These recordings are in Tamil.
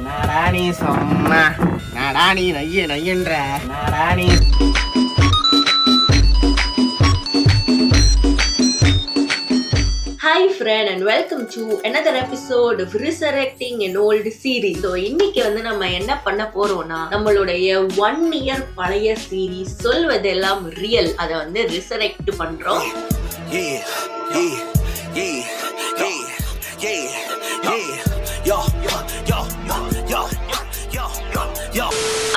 நாடானி சொன்னா நாடானி நையன்ற நாடானி. Hi friend and welcome to another episode of Resurrecting an Old Series. So இன்னைக்கு நம்ம என்ன பண்ண போறோம்னா நம்மளுடைய 1 year பழைய சீரிஸ் சொல்வதெல்லாம் ரியல் அதை ரிசரெக்ட் பண்றோம்.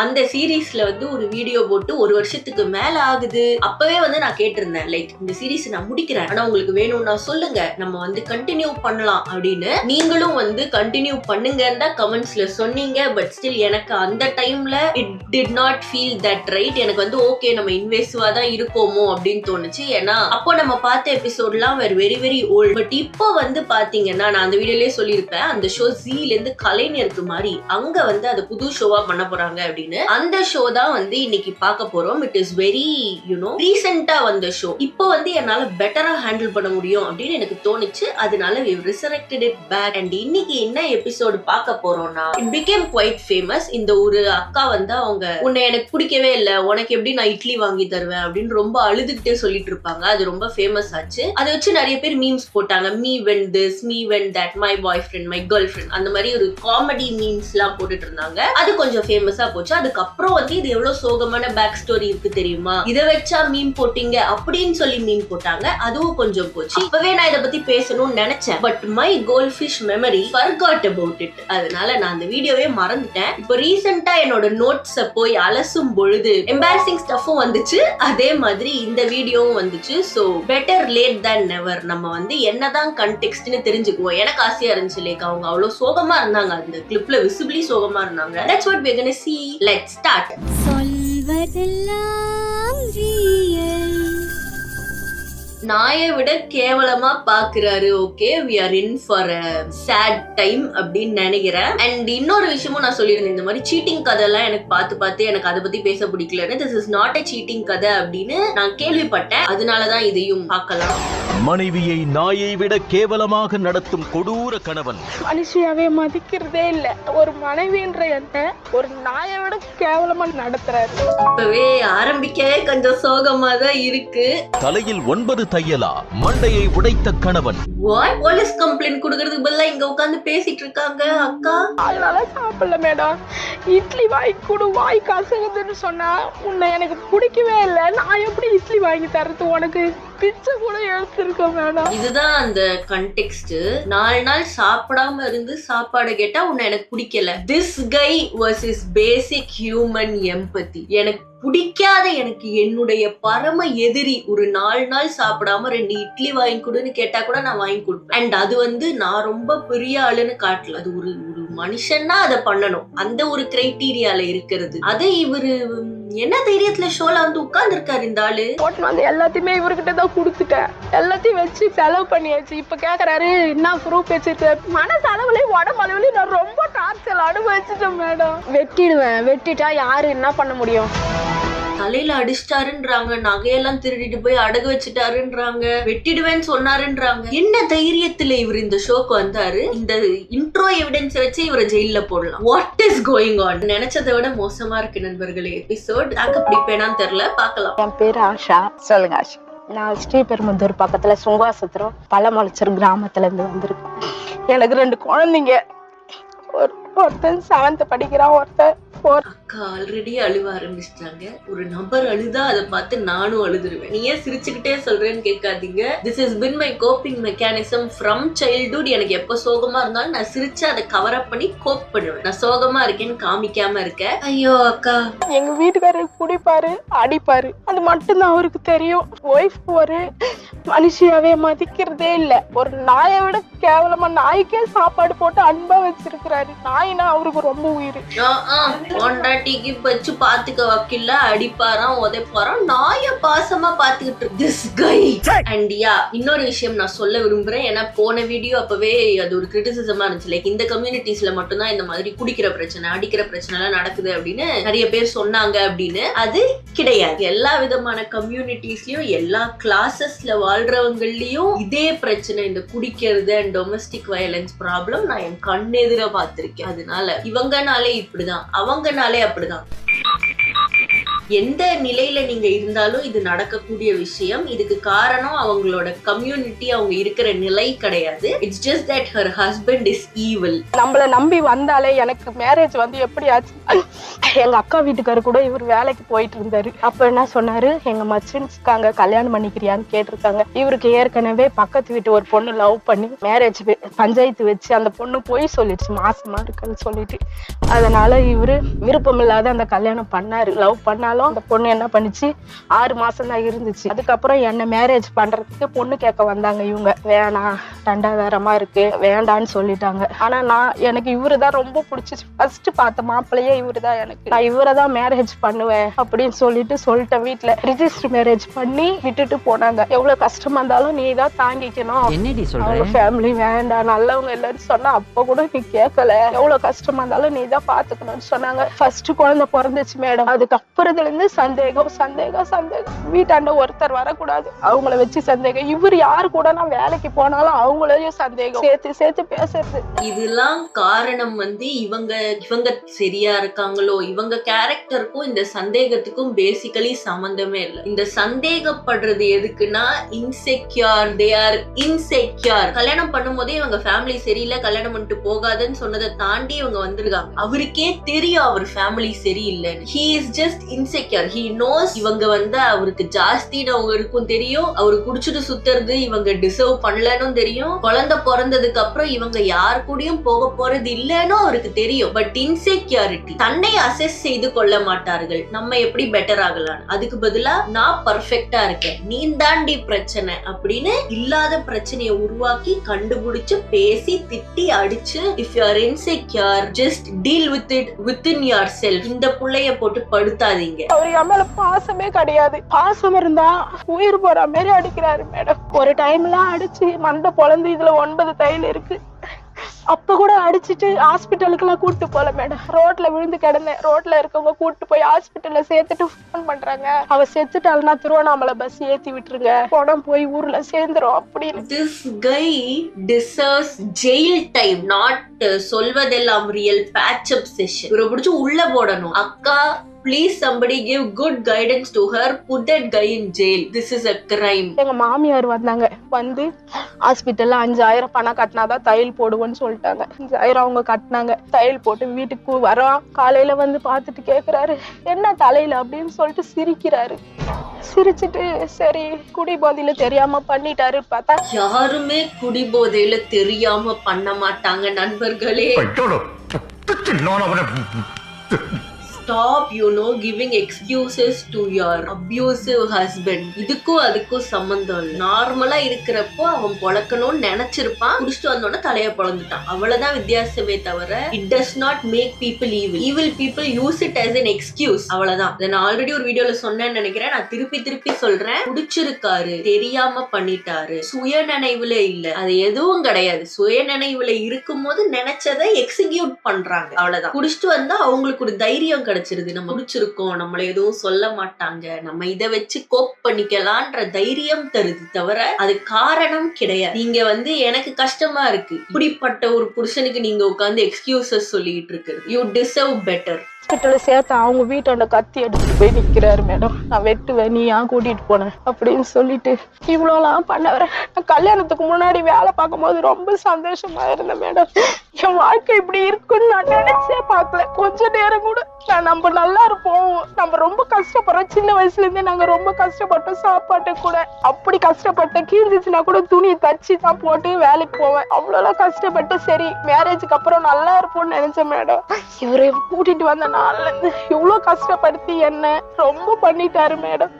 அந்த சீரீஸ்ல ஒரு வீடியோ போட்டு 1 வருஷத்துக்கு மேல ஆகுது. அப்பவே நான் கேட்டிருந்தேன், லைக் இந்த சீரீஸ் நான் முடிக்கிறேன், ஆனா உங்களுக்கு வேணும்னா சொல்லுங்க, நம்ம கண்டினியூ பண்ணலாம் அப்படின்னு. நீங்களும் கண்டினியூ பண்ணுங்கன்னு தான் கமெண்ட்ஸ்ல சொன்னீங்க. பட் ஸ்டில் எனக்கு அந்த டைம்ல it did not feel that right. எனக்கு ஓகே நம்ம இன்வெஸ்டிவா தான் இருக்கோமோ அப்படின்னு தோணுச்சு. ஏன்னா அப்போ நம்ம பார்த்த எபிசோட்லாம் வெரி வெரி ஓல்ட். பட் இப்போ பாத்தீங்கன்னா நான் அந்த வீடியோலயே சொல்லியிருப்பேன், அந்த ஷோ ஜீல இருந்து கலைஞருக்கு மாதிரி அங்க அது புது ஷோவா பண்ண போறாங்க அப்படின்னு. அந்த ஷோ தான் இன்னைக்கு பார்க்க போறோம். இட் இஸ் வெரி ரீசெண்டா வந்த ஷோ. இப்போ என்னால பெட்டரா ஹேண்டில் பண்ண முடியும் அப்படின்னு எனக்கு தோணுச்சு. அதனால we resurrected it back. and இன்னைக்கு என்ன எபிசோடு பார்க்க போறோம்னா, it became quite famous. இந்த ஒரு அக்கா அவங்க உன்னை எனக்கு பிடிக்கவே இல்ல, உனக்கு எப்படி நான் இட்லி வாங்கி தருவேன் அப்படின்னு ரொம்ப அழுதுகிட்டே சொல்லிட்டு இருப்பாங்க. அது ரொம்ப ஃபேமஸ் ஆச்சு. அதை வச்சு நிறைய பேர் மீம்ஸ் போட்டாங்க. me when this, me when that, my boyfriend, my girlfriend, அந்த மாதிரி ஒரு காமெடி மீம்ஸ் எல்லாம் போட்டுட்டு இருந்தாங்க. அது கொஞ்சம் ஃபேமஸா போச்சு. அதுக்கப்புறம் இது எவ்வளவு சோகமான பேக் ஸ்டோரி இருக்கு தெரியுமா, இதை வச்சா மீம் போட்டீங்க அப்படின்னு சொல்லி மீம் போட்டாங்க. அதுவும் கொஞ்சம் போச்சு. இப்பவே நான் இதை பத்தி பேசணும்னு நினைச்சேன், but my goldfish memory forgot about it. அதனால நான் அந்த வீடியோவே மறந்துட்டேன். இப்போ ரீசெண்டா என்னோட நோட்ஸ போய் அலசும் பொழுது எம்பாரசிங் ஸ்டஃப்பும் வந்துச்சு, அதே மாதிரி இந்த வீடியோவும் வந்துச்சு. So better late than never. நம்ம என்னதான் கண்டெக்ஸ்ட்னு தெரிஞ்சுக்குவோம். எனக்கு ஆசையா இருந்துச்சு, லைக் அவங்க அவ்வளவு சோகமா இருந்தாங்க, அந்த கிளிப்ல விசிபிளி சோகமா இருந்தாங்க. That's what we're gonna see. Let's start. சொல்வதெல்லாம் ரியல். நாயை விட கேவலமா பாக்குறாரு. Okay, we are in for a sad time அப்படின்னு நினைக்கிறேன். அண்ட் இன்னொரு விஷயமும் நான் சொல்லியிருந்தேன், இந்த மாதிரி சீட்டிங் கதை எல்லாம் எனக்கு பார்த்து எனக்கு அதை பத்தி பேச பிடிக்கலன்னு. this is not a cheating கதை அப்படின்னு நான் கேள்விப்பட்டேன். அதனாலதான் இதையும் பார்க்கலாம். மனைவியை நாயை விட கேவலமாக நடத்தும் கொடூர கணவன். மனுஷியாவே மதிக்கிறதே இல்ல. ஒரு மனைவின்ற என்ன ஒரு நாயை விட கேவலமா நடத்துறாரு. இப்பவே ஆரம்பிக்கவே கொஞ்சம் சோகமா தான் இருக்கு. தலையில் 9 தையலா, மண்டையை உடைத்த கணவன். போலீஸ் கம்ப்ளைண்ட் கொடுக்கறதுக்கு பதிலா இங்க உட்கார்ந்து பேசிட்டு இருக்காங்க அக்கா. அதனால சாப்பிடல மேடம். இட்லி வாங்கி கொடு, வாய் கசங்குதுன்னு சொன்னா உன்னை எனக்கு பிடிக்கவே இல்லை, நான் எப்படி இட்லி வாங்கி தரது, உனக்கு பிச்சை கூட எடுத்திருக்கேன் மேடம். இதுதான் அந்த கண்டெக்ஸ்ட். 4 நாள் சாப்பிடாம இருந்து சாப்பாடு கேட்டா உன்னை எனக்கு பிடிக்கல. This guy was is basic human empathy. எனக்கு பிடிக்காத, எனக்கு என்னுடைய பரம எதிரி ஒரு 4 நாள் சாப்பிடாம 2 இட்லி வாங்கி கொடுன்னு கேட்டா கூட நான் வாங்கி கொடுப்பேன். அண்ட் அது நான் ரொம்ப பெரிய ஆளுன்னு காட்டல. அது ஒரு மனுஷன்னா அதை பண்ணணும், அந்த ஒரு கிரைட்டீரியால இருக்கிறது. அதை இவரு என்ன தைரியத்துல ஷோல உட்கார்ந்து இருக்காரு இந்த ஆளு. எல்லாத்தையுமே இவர்கிட்ட தான் கொடுத்துட்டேன், எல்லாத்தையும் வச்சு செலவு பண்ணியாச்சு. இப்ப கேக்குறாரு என்ன ப்ரூஃப் வச்சிருக்க. மனசு அளவுலயும் உடம்பு அளவுலயும் நான் ரொம்ப டார்ச்சர் அனுபவிச்சுட்டேன் மேடம். வெட்டிடுவேன், வெட்டிட்டா யாரு என்ன பண்ண முடியும். தலையில அடிச்சிட்டாருன்றாங்க, நகையெல்லாம் திருடிட்டு போய் அடகு வச்சுட்டாருன்றாங்க, வெட்டிடுவேன்னு சொன்னாருன்றாங்க. என்ன தைரியத்துல இவர் இந்த ஷோக்கு வந்தாரு? இந்த இன்ட்ரோ எவிடன்ஸ் வச்சு இவரை ஜெயில போடலாம். What is going on? நினைச்சதை விட மோசமா இருக்கு நண்பர்களே எபிசோட். தாக்க பிடிப்பேனான்னு தெரியல, பார்க்கலாம். என் பேரு ஆஷா. சொல்லுங்க ஆஷா. நான் ஸ்ரீபெரும்புதூர் பக்கத்துல சுங்காசத்திரம் பழமலைச்சர் கிராமத்துல இருந்து வந்திருக்கேன். எனக்கு 2 குழந்தைங்க. ஒருத்தன் 7th படிக்கிறான், ஒருத்தன் 4th. அக்கா ஆல்ரெடி அழுவ ஆரம்பிச்சிட்டாங்க. ஒரு நபர் அழுதா அதை பார்த்து நானும் அழுதுருவேன். நீ ஏன் சிரிச்சுக்கிட்டே சொல்றேன்னு கேட்காதீங்க. This is been my coping mechanism from childhood. எனக்கு எப்ப சோகமா இருந்தாலும் நான் சிரிச்சு அதை கவர் அப் பண்ணி கோப் பண்ணுவேன். நான் சோகமா இருக்கேன்னு காமிக்காம இருக்கேன். ஐயோ அக்கா. எங்க வீட்டுக்காரர் குடிப்பாரு, அடிப்பாரு, அது மட்டும்தான் அவருக்கு தெரியும். ஒய்ஃப் ஒரு மனுஷியாவே மதிக்கிறதே இல்ல. ஒரு நாயை விட கேவலமா நாய்க்கே சாப்பாடு போட்டு அன்பா வச்சிருக்கிறாரு. நாய்னா அவருக்கு ரொம்ப உயிர். பொண்டாட்டிக்கு வச்சு பாத்துக்க வக்கில்ல, அடிப்பாராம் உதைப்பாராம், நாய பாசமா பாத்துக்கிட்டு திஸ் கை. அண்ட் யா, இன்னொரு விஷயம் நான் சொல்ல விரும்புறேன். ஏன்னா போன வீடியோ அப்பவே அது ஒரு கிரிட்டிசிசமா இருந்துச்சு. லைக் இந்த கம்யூனிட்டிஸ்ல மட்டும்தான் இந்த மாதிரி குடிக்கிற பிரச்சனை, அடிக்கிற பிரச்சனை எல்லாம் நடக்குது அப்படின்னு நிறைய பேர் சொன்னாங்க அப்படின்னு. அது கிடையாது. எல்லா விதமான கம்யூனிட்டிஸ்லயும் எல்லா கிளாஸஸ்ல வாழ்றவங்களையும் இதே பிரச்சனை, இந்த குடிக்கிறது அண்ட் டொமஸ்டிக் வயலன்ஸ் ப்ராப்ளம் நான் என் கண்ணெதிர பார்த்திருக்கேன். அதனால இவங்கனாலே இப்படிதான், அவங்கனாலே அப்படிதான். எந்த நிலையில நீங்க இருந்தாலும் இது நடக்கக்கூடிய விஷயம். இதுக்கு காரணம் அவங்களோட கம்யூனிட்டி, அவங்க இருக்கிற நிலை கிடையாது. It's just that her husband is evil. நம்மள நம்பி வந்தாலே எனக்கு மேரேஜ் வந்து எப்படி ஆச்சு, எங்க அக்கா வீட்டுக்காரு கூட இவர் வேலைக்கு போயிட்டு இருந்தாரு. அப்ப என்ன சொன்னாரு, எங்க மச்சின்ஸ்காங்க கல்யாணம் பண்ணிக்கிறியான்னு கேட்டிருக்காங்க. இவருக்கு ஏற்கனவே பக்கத்து வீட்டு ஒரு பொண்ணு லவ் பண்ணி மேரேஜ் பஞ்சாயத்து வச்சு அந்த பொண்ணு போய் சொல்லிடுச்சு மாசமா இருக்குன்னு சொல்லிட்டு. அதனால இவரு விருப்பம் இல்லாத அந்த கல்யாணம் பண்ணாரு. லவ் பண்ணாலும் அந்த பொண்ணு என்ன பண்ணிச்சு, 6 மாசம் தான் இருந்துச்சு. அதுக்கப்புறம் என்ன மேரேஜ் பண்றதுக்கு பொண்ணு கேட்க வந்தாங்க இவங்க. வேணாம், தண்டாதாரமா இருக்கு, வேண்டான்னு சொல்லிட்டாங்க. ஆனா எனக்கு இவருதான் ரொம்ப பிடிச்சிச்சு. ஃபர்ஸ்ட் பார்த்த மாப்பிள்ளையே இவருதான். எனக்கு நான் இவரைதான் மேரேஜ் பண்ணுவேன் அப்படின்னு சொல்லிட்டேன். வீட்டுல ரிஜிஸ்டர் மேரேஜ் பண்ணி விட்டுட்டு போனாங்க. எவ்வளவு கஷ்டமா இருந்தாலும் நீ தான் தாங்கிக்கணும், அவங்க ஃபேமிலி வேண்டாம் நல்லவங்க இல்லைன்னு சொன்னா அப்ப கூட நீ கேட்கல. எவ்வளவு கஷ்டமா இருந்தாலும் நீ தான் பாத்துக்கணும்னு சொன்னாங்க. ஃபர்ஸ்ட் குழந்தை பிறந்துச்சு மேடம். அதுக்கப்புறத்துல இருந்து சந்தேகம் சந்தேகம் சந்தேகம். வீட்டாண்ட ஒருத்தர் வரக்கூடாது, அவங்கள வச்சு சந்தேகம். இவர் யாரு கூட நான் வேலைக்கு போனாலும் அவங்களையும் சந்தேகம், சேர்த்து சேர்த்து பேசுறது. இதெல்லாம் காரணம் வந்து இவங்க சரியா இருக்காங்களோ, இவங்க கேரக்டருக்கும் இந்த சந்தேகத்துக்கும் பேசிக்கலி சம்பந்தமே இல்லை. இந்த சந்தேகப்படுறது எதுக்குன்னா இன்செக்யூர். They are insecure. கல்யாணம் பண்ணும் போதே இவங்க ஃபேமிலி சரியில்லை, கல்யாணம் பண்ணிட்டு போகாதுன்னு சொன்னதை தாண்டி இவங்க வந்திருக்காங்க. அவருக்கே தெரியும் அவர் ஃபேமிலி சரியில்லை. He is just insecure. He knows இவங்க வந்து அவருக்கு ஜாஸ்தின்னு அவங்களுக்கும் தெரியும். அவரு குடிச்சிட்டு சுத்துறது இவங்க டிசர்வ் பண்ணலன்னு தெரியும். குழந்தை பிறந்ததுக்கு அப்புறம் இவங்க யார் கூடயும் போக போறது இல்லன்னு அவருக்கு தெரியும். பட் இன்செக்யூரிட்டி, தன்னை அசஸ் செய்து கொள்ள மாட்டார்கள். நம்ம எப்படி பெட்டர் ஆகலாம், அதுக்கு பதிலா நான் பர்ஃபெக்டா இருக்கேன், நீ தாண்டி பிரச்சனை அப்படின்னு இல்லாத பிரச்சனையை உருவாக்கி கண்டுபிடிச்சு பேசி திட்டி அடிச்சு, if you are insecure just deal with it within your self. இந்த புள்ளைய போட்டு படுத்தாதீங்க. அவர் என் மேல பாசமே கிடையாது. பாசம் இருந்தா உயிர் போற மாதிரி அடிக்கிறாரு மேடம். ஒரு டைம்லாம் அடிச்சு மண்டை பொழந்து இதுல 9 தையல் இருக்கு. அப்ப கூட அடிச்சுட்டு ஹாஸ்பிட்டலுக்கு எல்லாம் கூட்டு போல மேடம். ரோட்ல விழுந்து கிடந்தேன். ரோட்ல இருக்கவங்க கூட்டு போய் ஹாஸ்பிட்டல்ல சேர்த்துட்டு போன் பண்றாங்க, அவ செத்துட்டாள்னா திருவண்ணாமலை பஸ் ஏத்தி விட்டுருங்க, பணம் போய் ஊர்ல சேர்ந்துரும் அப்படின்னு. This guy deserves jail time, not சொல்வதெல்லாம் ரியல் patch up session. இவரை பிடிச்சு உள்ள போடணும். அக்கா please somebody give good guidance to her, put that guy in jail. This is a crime. எங்க மாமியார் வந்தாங்க, வந்து ஹாஸ்பிட்டல்ல 5000 பணம் கட்டினாதான் தையல் போடுவோன்னு சொல்லிட்டாங்க. 5000 அவங்க கட்டினாங்க. தையல் போட்டு வீட்டுக்கு வரோம். காலையில வந்து பாத்துட்டு கேக்குறாரு, என்ன தலையில அப்படின்னு சொல்லிட்டு சிரிக்கிறாரு. சிரிச்சிட்டு சரி குடி போதையில தெரியாம பண்ணிட்டாரு பார்த்தா. யாருமே குடி போதையில தெரியாம பண்ண மாட்டாங்க நண்பர்களே. Stop, giving excuses to your abusive husband. இதுக்கும் அதுக்கும் சம்பந்தம் இல்லை. நார்மலா இருக்கிறப்போ அவன் பொழக்கணும்னு நினைச்சிருப்பான், குடிச்சிட்டு வந்தோட தலைய பொழந்துட்டான். அவ்வளவுதான் வித்தியாசமே தவிர it does not make people evil. Evil people use it as an excuse. அவ்வளவுதான். இதை நான் ஆல்ரெடி ஒரு வீடியோல சொன்னேன்னு நினைக்கிறேன். நான் திருப்பி சொல்றேன். குடிச்சிருக்காரு, தெரியாம பண்ணிட்டாரு, சுய நினைவுல இல்ல, அது எதுவும் கிடையாது. சுய நினைவுல இருக்கும் போது நினைச்சதை எக்ஸிக்யூட் பண்றாங்க. அவ்வளவுதான். குடிச்சிட்டு வந்தா அவங்களுக்கு ஒரு தைரியம் கிடைச்சிருது, நம்ம குடிச்சிருக்கோம், நம்மள எதுவும் சொல்ல மாட்டாங்க, நம்ம இதை வச்சு கோப் பண்ணிக்கலான்ற தைரியம் தருது தவிர அது காரணம் கிடையாது. நீங்க வந்து எனக்கு கஷ்டமா இருக்கு, இப்படிப்பட்ட ஒரு புருஷனுக்கு நீங்க உட்கார்ந்து எக்ஸ்கியூசஸ் சொல்லிட்டு இருக்கு. You deserve better. ஹாஸ்பிட்டல்ல சேர்த்து அவங்க வீட்டாண்ட கத்தி எடுத்துட்டு போய் நிக்கிறாரு மேடம். நான் வெட்டுவேன், நீ ஏன் கூட்டிட்டு போனேன் அப்படின்னு சொல்லிட்டு இவ்வளோலாம் பண்ணவர. நான் கல்யாணத்துக்கு முன்னாடி வேலை பார்க்கும் போது ரொம்ப சந்தோஷமா இருந்தேன் மேடம். என் வாழ்க்கை இப்படி இருக்குன்னு நான் நினைச்சே பார்க்கல. கொஞ்ச நேரம் கூட நம்ம நல்லா இருப்போம், நம்ம ரொம்ப கஷ்டப்படுறோம். சின்ன வயசுல இருந்தே நாங்க ரொம்ப கஷ்டப்பட்டோம். சாப்பாட்டு கூட அப்படி கஷ்டப்பட்டேன். கீழ்ந்துச்சுன்னா கூட துணி தச்சு தான் போட்டு வேலைக்கு போவேன். அவ்வளோலாம் கஷ்டப்பட்டு சரி மேரேஜுக்கு அப்புறம் நல்லா இருப்போம்னு நினைச்சேன் மேடம். இவரை கூட்டிட்டு வந்த நாள்ல இருந்து இவ்வளவு கஷ்டப்படுத்தி என்ன ரொம்ப பண்ணிட்டாரு madam.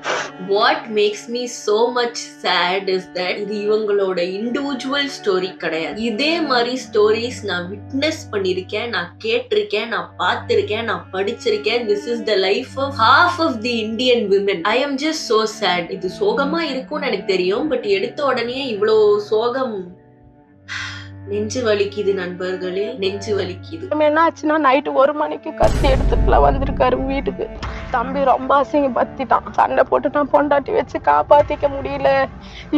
What makes me so much sad is that இது இவங்களோட இண்டிவிஜுவல் ஸ்டோரி கிடையாது. இதே மாதிரி ஸ்டோரிஸ் நான் விட்னஸ் பண்ணிருக்கேன், நான் கேட்டிருக்கேன், நான் பார்த்திருக்கேன், நான் படிச்சிருக்கேன். This is the life of half of the Indian women. I am just so sad. இது சோகமா இருக்கும்னு எனக்கு தெரியும், பட் எடுத்த உடனே இவ்வளோ சோகம். நெஞ்சு வலிக்குது நண்பர்களே, நெஞ்சு வலிக்குது. என்ன ஆச்சுன்னா நைட்டு 1 மணிக்கு கத்தி எடுத்துட்டுல வந்திருக்காரு வீட்டுக்கு. தம்பி ரொம்ப அசிங்கப்படுத்திட்டான், சண்டை போட்டுட்டான், பொண்டாட்டி வச்சு காப்பாத்திக்க முடியல,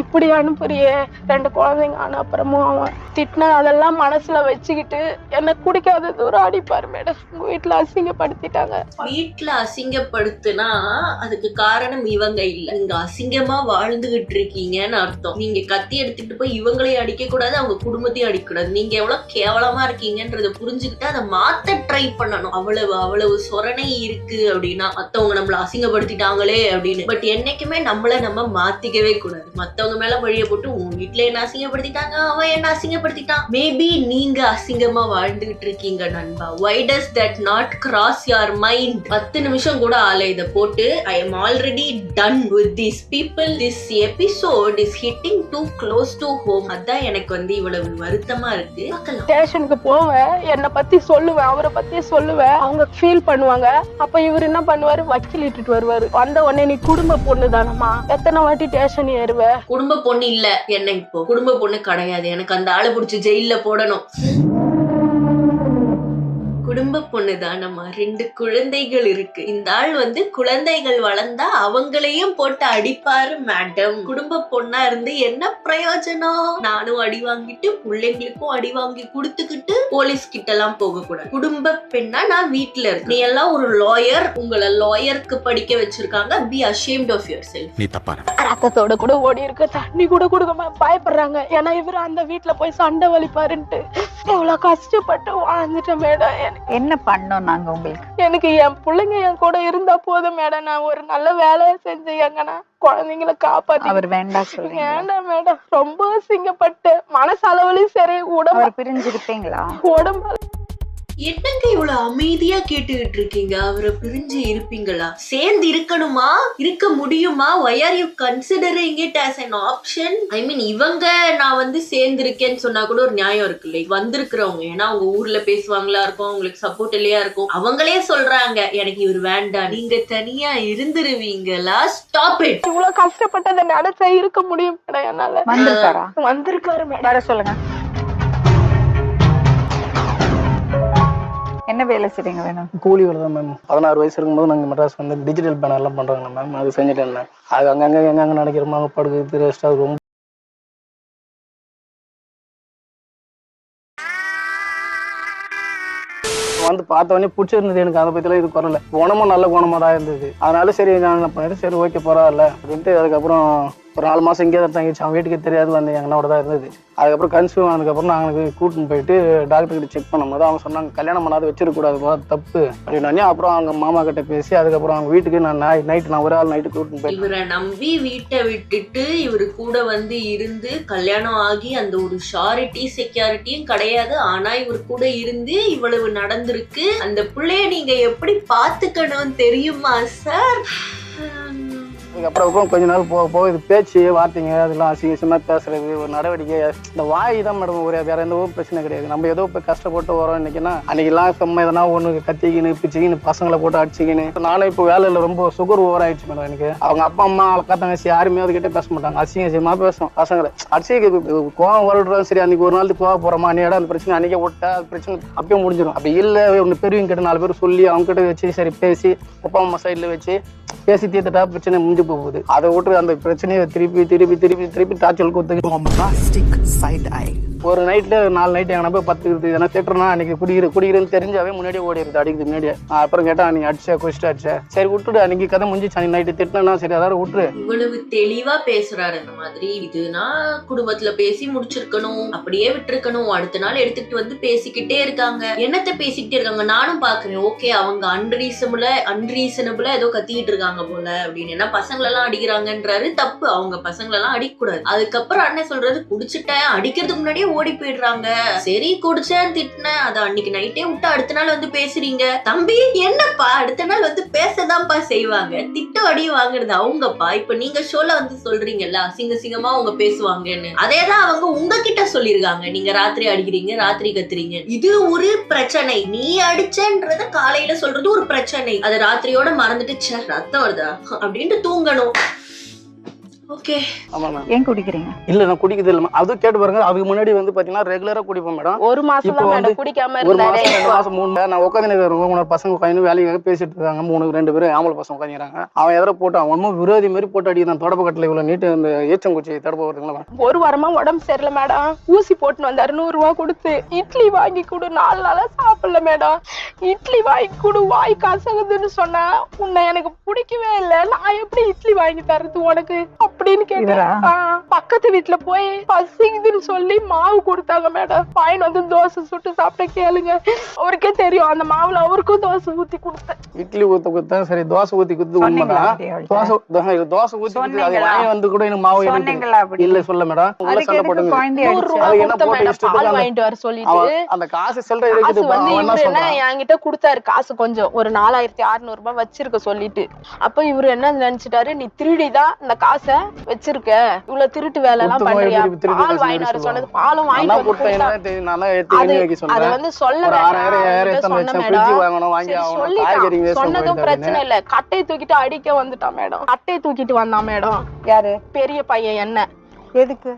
இப்படி அனுப்புறியே, 2 குழந்தைங்க அனுப்புறமும் அவன் திட்டின அதெல்லாம் மனசுல வச்சுக்கிட்டு என்ன குடிக்காத தூரம் அடிப்பாரு மேடம். உங்க வீட்டுல அசிங்கப்படுத்திட்டாங்க. வீட்டுல அசிங்கப்படுத்துனா அதுக்கு காரணம் இவங்க இல்ல, நீங்க அசிங்கமா வாழ்ந்துகிட்டு இருக்கீங்கன்னு அர்த்தம். நீங்க கத்தி எடுத்துட்டு போய் இவங்களையும் அடிக்க கூடாது, அவங்க குடும்பத்தையும் கூடாது. நீங்க எவ்வளவு கேவலமா இருக்கீங்கன்றத புரிஞ்சுக்கிட்டு அதை மாத்த ட்ரை பண்ணணும். அவ்வளவு சொரணை இருக்கு அப்படின்னா மத்தவங்க நம்மள அசிங்கப்படுத்திட்டாங்களே அப்படின்னு. பட் என்னைக்குமே நம்மள நம்ம மாத்திக்கவே கூடாது. மத்தவங்க மேல வழிய போட்டு உன் வீட்டுல என்ன அசிங்கப்படுத்திட்டாங்க, அவன் என்ன அசிங்கப்படுத்திட்டான். மேபி நீங்க அசிங்கமா வாழ்ந்துகிட்டு இருக்கீங்க நண்பா. Why does that not cross your mind? 10 நிமிஷம் கூட ஆல இத போட்டு I am already done with these people. This episode is hitting too close to home. அதான் எனக்கு வந்து இவ்வளவு வருத்தமா இருக்கு. ஸ்டேஷனுக்கு போவேன், என்னை பத்தி சொல்லுவேன், அவரை பத்தி சொல்லுவேன், அவங்க ஃபீல் பண்ணுவாங்க. அப்ப இவர் என்ன பண்ணுவாரு, வக்கீல் இட்டுட்டு வருவாரு. வந்த உடனே நீ குடும்ப பொண்ணு தானம்மா, எத்தனை வாட்டி ஸ்டேஷன் ஏறுவ. குடும்ப பொண்ணு இல்ல என்ன, இப்போ குடும்ப பொண்ணு கிடையாது. எனக்கு அந்த ஆளை புடிச்சு ஜெயில போடணும். குடும்ப பொண்ணுதான், நம்ம 2 குழந்தைகள் இருக்கு. இந்த ஆள் வந்து குழந்தைகள் வளர்ந்தா அவங்களையும் போட்டு அடிப்பாரு மேடம். குடும்ப பொண்ணா இருந்து என்ன பிரயோஜனம்? நானும் அடி வாங்கிட்டு பிள்ளைங்களுக்கும் அடி வாங்கி கொடுத்துக்கிட்டு போலீஸ் கிட்ட எல்லாம் போக கூடாது. குடும்ப பெண்ணா நான் வீட்டுல இருக்கு. நீ எல்லாம் ஒரு லாயர், உங்களை லாயருக்கு படிக்க வச்சிருக்காங்க. Be ashamed of yourself. நீ தப்பா ரத்தத்தோட கூட ஓடி இருக்கு, தண்ணி கூட கொடுக்க பயப்படுறாங்க. ஏன்னா இவரு அந்த வீட்டுல போய் சண்டை வலிப்பாருன்ட்டு எவ்வளவு கஷ்டப்பட்டு வாழ்ந்துட்டேன் மேடம். என்ன பண்ணோம் நாங்க உங்களுக்கு? எனக்கு என் பிள்ளைங்க என் கூட இருந்தா போதும் மேடம். நான் ஒரு நல்ல வேலையை செஞ்சேங்கன்னா குழந்தைங்களை காப்பாத்தி. அவர் வேண்டாம் சொல்றீங்க? வேண்டாம் மேடம், ரொம்ப அசிங்கப்பட்டு மனசளவுலயும் சரி, உடம்பு பிரிஞ்சுக்கிட்டீங்களா? உடம்பு என்னங்க இவ்வளவு அமைதியா கேட்டுக்கிட்டு இருக்கீங்க? அவரை பிரிஞ்சு இருப்பீங்களா? சேர்ந்து இருக்கணுமா? இருக்க முடியுமா? why are you considering it as an option? I mean, இவங்க நான் வந்து சேர்ந்து இருக்கேன்னு சொன்னா கூட ஒரு நியாயம் இருக்குல்ல. வந்திருக்கிறவங்க ஏன்னா அவங்க ஊர்ல பேசுவாங்களா இருக்கும், அவங்களுக்கு சப்போர்ட் இல்லையா இருக்கும். அவங்களே சொல்றாங்க எனக்கு இவர் வேண்டாம், நீங்க தனியா இருந்துருவீங்களா? Stop it. இவ்வளவு கஷ்டப்பட்டதை நினைச்சா இருக்க முடியும் மேடம் என்னால. வந்திருக்காரா? வந்திருக்காரு மேடம். வர சொல்லுங்க. என்ன வேலை செய்றீங்க? வேணும் கூலி வேலை தான் மேம். 16 வயசு இருக்கும்போது நாங்கள் மெட்ராஸ் வந்து டிஜிட்டல் பேனர்லாம் பண்ணுறாங்க மேம். அது செஞ்சுட்டு இருந்தேன். அது எங்கெங்க நினைக்கிறோமோ அங்கே படுக்கிறது ரெஸ்ட். அது ரொம்ப வந்து பார்த்தவொடனே பிடிச்சிருந்தது எனக்கு. அதை பற்றிலாம் இது குறல, குணமும் நல்ல குணமாக தான் இருந்தது. அதனால சரி நான் என்ன பண்ணிட்டு சரி ஓகே பரவாயில்ல அப்படின்ட்டு அதுக்கப்புறம் ஒரு 4 மாதம் இங்கே தான் தங்கிச்சு. அவன் வீட்டுக்கு தெரியாது, வந்து எங்கனோட தான் இருந்தது. அதுக்கப்புறம் கன்சீவ் ஆனதுக்கப்புறம் நாங்கள் கூட்டின்னு போயிட்டு டாக்டர் கிட்ட செக் பண்ணும்போது அவங்க சொன்னாங்க கல்யாணம் பண்ணாத வச்சிருக்கூடாதுப்பா, தப்பு அப்படின்னா. அப்புறம் அவங்க மாமா கிட்ட பேசி அதுக்கப்புறம் அவங்க வீட்டுக்கு நான் நைட்டு நான் ஒரு ஆள் நைட்டு கூட்டின்னு போய் இவரை நம்பி வீட்டை விட்டுட்டு இவரு கூட வந்து இருந்து கல்யாணம் ஆகி அந்த ஒரு ஷாரிட்டி செக்யூரிட்டியும் கிடையாது. ஆனா இவர் கூட இருந்து இவ்வளவு நடந்திருக்கு. அந்த பிள்ளைய நீங்க எப்படி பாத்துக்கணும் தெரியுமா சார்? அதுக்கப்புறம் கொஞ்ச நாள் போக இது பேச்சு வார்த்தைங்க அதெல்லாம் அசிங்கமா பேசுறது, ஒரு நடவடிக்கை, இந்த வாய் தான் மேடம். ஒரு வேற எந்த பிரச்சனை கிடையாது. நம்ம ஏதோ இப்போ கஷ்டப்பட்டு வரோம் இன்னைக்குன்னா அன்னைக்கெல்லாம் செம்ம எதனா ஒன்று கத்திக்கின்னு பிச்சுக்கின்னு பசங்களை போட்டு அடிச்சுக்கின்னு. நானும் இப்போ வேலையில் ரொம்ப சுகர் ஓவர் ஆயிடுச்சு மேடம் எனக்கு. அவங்க அப்பா அம்மா அக்கா தங்கச்சி யாருமே அதுக்கிட்ட பேச மாட்டாங்க, அசிங்கமா பேசும் பசங்களை. அடிச்சு கோவம் வருடுறோம் சரி, அன்னைக்கு ஒரு நாள் கோவம் போறோமா நீ அந்த பிரச்சனை அன்னைக்கே விட்டா பிரச்சனை அப்பயும் முடிஞ்சிடும். அப்படி இல்லை ஒன்று பெரியவங்க கிட்ட 4 பேர் சொல்லி அவங்க கிட்ட வச்சு சரி பேசி அப்பா அம்மா சைடில் வச்சு பேசி தீர்த்துட்டா பிரச்சனை முடிஞ்சு போகுது. அதை விட்டு அந்த பிரச்சனையை திருப்பி திருப்பி திருப்பி திருப்பி டார்ச்சல் கொடுத்து ஒரு நைட்ல 4 நைட் எங்கன்னா போய் 10 ஏன்னா திட்டுறா அன்னைக்கு குடிக்கிறேன்னு தெரிஞ்சாவே முன்னாடியே ஓடிடுது அடிக்குது முன்னாடியே. அப்புறம் கேட்டா நீ அடிச்ச குடிச்சிட்டு அடிச்ச சரி விட்டுடு, அன்னைக்கு கதை முடிஞ்சு அன்னைக்கு நைட்டு திட்டினா சரி அதாவது விட்டுரு. இவ்வளவு தெளிவா பேசுறாரு இந்த மாதிரி. இதுனா குடும்பத்துல பேசி முடிச்சிருக்கணும், அப்படியே விட்டுருக்கணும். அடுத்த நாள் எடுத்துக்கிட்டு வந்து பேசிக்கிட்டே இருக்காங்க. என்னத்த பேசிக்கிட்டே இருக்காங்க நானும் பாக்குறேன். ஓகே அவங்க அன்ரீசனபிளா ஏதோ கத்திக்கிட்டு இருக்காங்க போல அப்படின்னு. ஏன்னா பசங்களெல்லாம் அடிக்கிறாங்கன்றாரு, தப்பு. அவங்க பசங்களெல்லாம் அடிக்க கூடாது. அதுக்கப்புறம் அண்ணன் சொல்றது குடிச்சிட்டேன், அடிக்கிறதுக்கு முன்னாடியே ஓடி போயிடுறாங்க. சரி குடிச்சேன் திட்டினேன், அத அன்னைக்கு நைட்டே விட்டு அடுத்த நாள் வந்து பேசுறீங்க. தம்பி என்னப்பா அடுத்த நாள் வந்து பேசதான்ப்பா செய்வாங்க, திட்டு அடி வாங்குறது அவங்கப்பா. இப்ப நீங்க ஷோல வந்து சொல்றீங்கல்ல சிங்கமா அவங்க பேசுவாங்கன்னு, அதேதான் அவங்க உங்ககிட்ட சொல்லிருக்காங்க. நீங்க ராத்திரி அடிக்கிறீங்க, ராத்திரி கத்துறீங்க, இது ஒரு பிரச்சனை. நீ அடிச்சன்றத காலையில சொல்றது ஒரு பிரச்சனை, அது ராத்திரியோட மறந்துட்டு ரத்தம் வருதா அப்படின்ட்டு தூங்கணும். ஓகே. ஆமா மேம். ஏன் குடிக்கிறீங்க? இல்ல நான் குடிக்கிறது இல்ல. அதுவும் கேட்டு பாருங்க. அதுக்கு முன்னாடி வந்து பாத்தீங்கன்னா ரெகுலரா குடிப்போம் மேடம். ஒரு மாசம் தான் மேடம் குடிக்காம ஒரு மாசம் இருந்தாரு. 2 மாசம் 3 நான் உட்காந்து பசங்க உட்காந்து வேலைக்காக பேசிட்டு இருக்காங்க. 2 பேரும் ஆம்பளை பசங்க உட்காந்துறாங்க. அவன் எதிர போட்டு அவன் விரோதி மாதிரி போட்டு அடிக்கிறான். தொடப்ப கட்டில இவ்வளவு நீட்டு அந்த ஏச்சங்குச்சி தடப்ப வருதுங்களா. ஒரு வாரமா உடம்பு சரியில்லை மேடம். ஊசி போட்டுன்னு வந்தாரு 100 ரூபாய் கொடுத்து. இட்லி வாங்கி கொடு, 4 நாளா சாப்பிடல மேடம். இட்லி வாங்கி கொடு, வாய் கசங்குதுன்னு சொன்னா உன்னை எனக்கு பிடிக்கவே இல்லை, நான் எப்படி இட்லி வாங்கி தரது உனக்கு அப்படின்னு கேட்டேன். பக்கத்து வீட்டுல போய் பசிக்குதுன்னு சொல்லி மாவு கொடுத்தாங்க மேடம். பையன் வந்து தோசை சுட்டு சாப்பிட்ட கேளுங்க, அவருக்கே தெரியும். அந்த மாவுல அவருக்கும் தோசை ஊத்தி கொடுத்தேன். இட்லி ஊத்த கொடுத்தேன். சரி தோசை ஊத்தி கொடுத்து உண்மைதான். தோசை ஊத்தி கொடுத்து அது வாங்கி வந்து கூட எனக்கு மாவு இல்ல சொல்ல மேடம். உங்களை சண்டை போட்டுங்க. 100 ரூபாய் கொடுத்த மேடம் பால் வாங்கிட்டு வர சொல்லிட்டு. அந்த காசு செல்ற இருக்குது. என்கிட்ட கொடுத்தாரு காசு கொஞ்சம், ஒரு 4600 ரூபாய் வச்சிருக்க சொல்லிட்டு. அப்ப இவரு என்ன நினைச்சிட்டாரு, நீ திருடிதான் இந்த காசை வச்சிருக்க, இவ்வளவு திருட்டு வேலை எல்லாம் பண்றியா, பால் வாங்கிட்டு வர சொன்னது பாலும் வாங்கிட்டு அது வந்து சொல்ல சொன்னதும் பிரச்சனை இல்ல. கட்டையை தூக்கிட்டு அடிக்க வந்துட்டான் மேடம். கட்டையை தூக்கிட்டு வந்தான் மேடம். யாரு? பெரிய பையன். என்ன எதுக்கு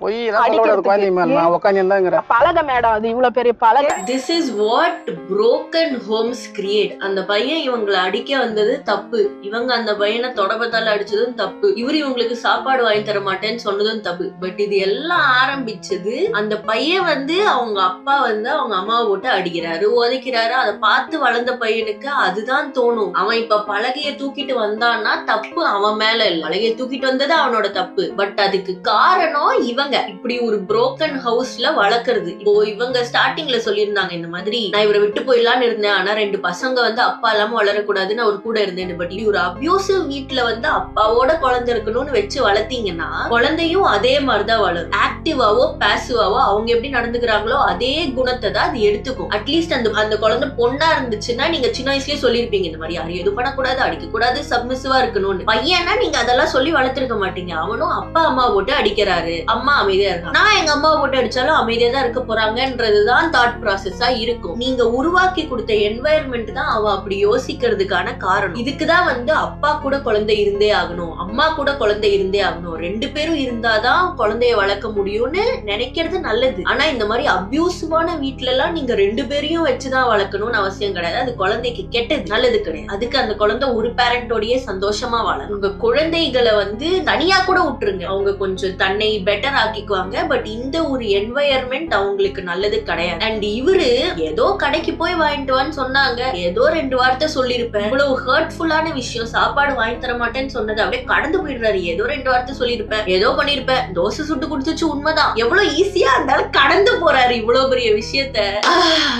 பழக மேடம், அது இவ்வளவு பெரிய பழக. This is what broken homes create. அந்த பையன் இவங்களை அடிக்க வந்தது தப்பு, இவங்க அந்த பையனை தொடப்பத்தால அடிச்சதும் தப்பு, இவரு இவங்களுக்கு சாப்பாடு வாங்கி தர மாட்டேன்னு சொன்னதும் தப்பு. பட் இது எல்லாம் ஆரம்பிச்சது அந்த பையன் வந்து அவங்க அப்பா வந்து அவங்க அம்மாவை போட்டு அடிக்கிறாரு, உதைக்கிறாரு. அதை பார்த்து வளர்ந்த பையனுக்கு அதுதான் தோணும். அவன் இப்ப பலகைய தூக்கிட்டு வந்தான்னா தப்பு அவன் மேல இல்ல, பலகைய தூக்கிட்டு வந்தது அவனோட தப்பு. பட் அதுக்கு காரணம் இவங்க இப்படி ஒரு broken ஹவுஸ்ல வளர்க்கறது. இப்போ இவங்க ஸ்டார்டிங்ல சொல்லியிருந்தாங்க இந்த மாதிரி, நான் இவரை விட்டு போயிடலான்னு இருந்தேன், ஆனா 2 பசங்க வந்து அப்பா இல்லாம வளரக்கூடாதுன்னு அவர் கூட இருந்தேன். பட் ஒரு அபியூசிவ் வீட்டுல வந்து அப்பாவோட குழந்தை இருக்கணும்னு வச்சு வளர்த்தீங்கன்னா குழந்தையும் அதே மாதிரிதான் வளரும். ஆக்டிவாவோ பாசிவாவோ அவங்க எப்படி நடந்துக்கிறாங்களோ அதே குணத்தை தான் அது எடுத்துக்கும். அட்லீஸ்ட் அந்த குழந்தை பொண்ணா இருந்துச்சுன்னா நீங்க சின்ன வயசுலயே சொல்லிருப்பீங்க இந்த மாதிரி யாரும் எது பண்ணக்கூடாது, அடிக்க கூடாது, சப்மிசிவா இருக்கணும்னு. பையனா நீங்க அதெல்லாம் சொல்லி வளர்த்திருக்க மாட்டீங்க. அவனும் அப்பா அம்மா போட்டு அடிக்கிறாரு, அம்மா அமைதியா இருக்காங்க, நான் எங்க அம்மா போட்டு அடிச்சாலும் அமைதியா தான் இருக்க போறாங்கன்றதுதான் தாட் ப்ராசஸா இருக்கும். நீங்க உருவாக்கி கொடுத்த என்வாயர்மெண்ட் தான் அவ அப்படி யோசிக்கிறதுக்கான காரணம். இதுக்குதான் வந்து அப்பா கூட குழந்தை இருந்தே ஆகணும், அம்மா கூட குழந்தை இருந்தே ஆகணும், 2 பேரும் இருந்தாதான் குழந்தைய வளர்க்க முடியும்னு நினைக்கிறது நல்லது. ஆனா இந்த மாதிரி அபியூசிவான வீட்டுல எல்லாம் நீங்க 2 பேரையும் வச்சுதான் வளர்க்கணும்னு அவசியம் கிடையாது. அது குழந்தைக்கு கெட்டது, நல்லது கிடையாது. அதுக்கு அந்த குழந்தை ஒரு பேரண்டோடயே சந்தோஷமா வாழும். உங்க குழந்தைகளை வந்து தனியா கூட விட்டுருங்க, அவங்க கொஞ்சம் தன்னை பெட்டர் ஆக்கிக்குவாங்க. பட் இந்த ஒரு என்வாயர்மெண்ட் அவங்களுக்கு நல்லது கிடையாது. அண்ட் இவரு ஏதோ கடைக்கு போய் வாங்கிட்டு வான்னு சொன்னாங்க, ஏதோ 2 வார்த்தை சொல்லிருப்பேன், இவ்வளவு ஹர்ட்ஃபுல்லான விஷயம், சாப்பாடு வாங்கி தர மாட்டேன்னு சொன்னது அப்படியே கடந்து போயிடுறாரு. ஏதோ 2 வார்த்தை சொல்லிருப்பேன், ஏதோ பண்ணிருப்பேன், தோசை சுட்டு குடுத்துச்சு உண்மைதான், எவ்வளவு ஈஸியா இருந்தாலும் கடந்து போறாரு இவ்வளவு பெரிய விஷயத்த.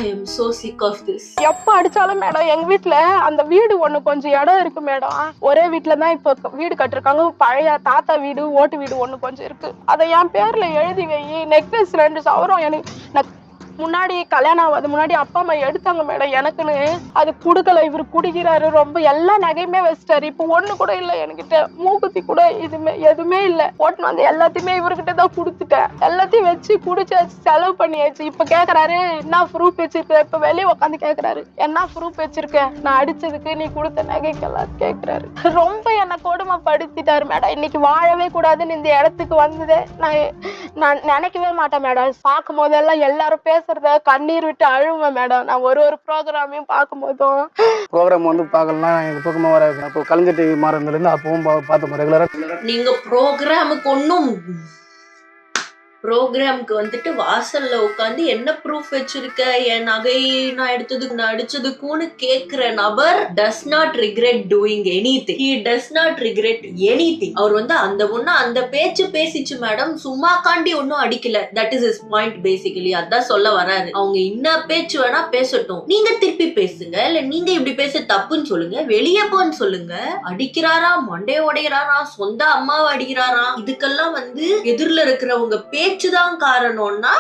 I am so sick of this. எப்ப அடிச்சாலும் மேடம் எங்க வீட்டுல அந்த வீடு ஒண்ணு கொஞ்சம் இடம் இருக்கு மேடம். ஒரே வீட்டுலதான் இப்ப வீடு கட்டிருக்காங்க. பழைய தாத்தா வீடு ஓட்டு வீடு ஒண்ணு கொஞ்சம் இருக்கு, அதை என் பேர்ல எழுதி வை. நெக்லஸ் 2 சவரம் எனக்கு முன்னாடி கல்யாணம் ஆகாது முன்னாடி அப்பா அம்மா எடுத்தாங்க மேடம் எனக்குன்னு, அது குடுக்கல. இவரு குடிக்கிறாரு, ரொம்ப எல்லா நகையுமே வச்சிட்டாரு. இப்ப ஒண்ணு கூட இல்ல என்கிட்ட, மூக்குத்தி கூட எதுவுமே இல்ல. போட்டு வந்து எல்லாத்தையுமே இவர்கிட்ட தான் கொடுத்துட்டேன். எல்லாத்தையும் வச்சு குடிச்சாச்சு, செலவு பண்ணியாச்சு. இப்ப கேக்குறாரு என்ன ப்ரூஃப் வச்சிருக்க, இப்ப வெளியே உட்காந்து கேக்குறாரு என்ன ப்ரூஃப் வச்சிருக்க நான் அடிச்சதுக்கு, நீ கொடுத்த நகைக்கெல்லாம் கேக்குறாரு. ரொம்ப என்ன கொடுமைப்படுத்திட்டாரு மேடம். இன்னைக்கு வாழவே கூடாதுன்னு இந்த இடத்துக்கு வந்ததே நான் நினைக்கவே மாட்டேன் மேடம். பார்க்கும் போதெல்லாம் எல்லாரும் பேசுறத கண்ணீர் விட்டு அழுவேன் மேடம். நான் ஒரு ப்ரோக்ராமையும் பார்க்கும் போதும் ப்ரோக்ராம் வந்து பார்க்கலாம் எங்க பக்கமா வர. அப்போ கலைஞர் டிவி மாறதுல இருந்து அப்பவும் பார்த்தோம் ரெகுலரா. நீங்க ப்ரோக்ராமுக்கு ஒன்னும் ப்ரோக்ராம்க்கு வந்துட்டு வாசல்ல உட்காந்து என்ன ப்ரூஃப் வச்சிருக்க, என் நகை நான் எடுத்ததுக்கு நான் அடிச்சதுக்குன்னு கேக்குற நபர் does not regret doing anything. He does not regret anything. அவர் வந்து அந்த பொண்ணு அந்த பேச்சு பேசிச்சு மேடம், சும்மா காண்டி ஒன்னும் அடிக்கல. That is his point basically. அதான் சொல்ல வராரு. அவங்க இன்ன பேச்சு வேணா பேசட்டும், நீங்க திருப்பி பேசுங்க, இல்ல நீங்க இப்படி பேச தப்புன்னு சொல்லுங்க, வெளியே போன்னு சொல்லுங்க. அடிக்கிறாரா, மண்டைய உடைகிறாரா, சொந்த அம்மாவை அடிக்கிறாரா, இதுக்கெல்லாம் வந்து எதிரில இருக்கிறவங்க பேச்சுதான் காரணம்னா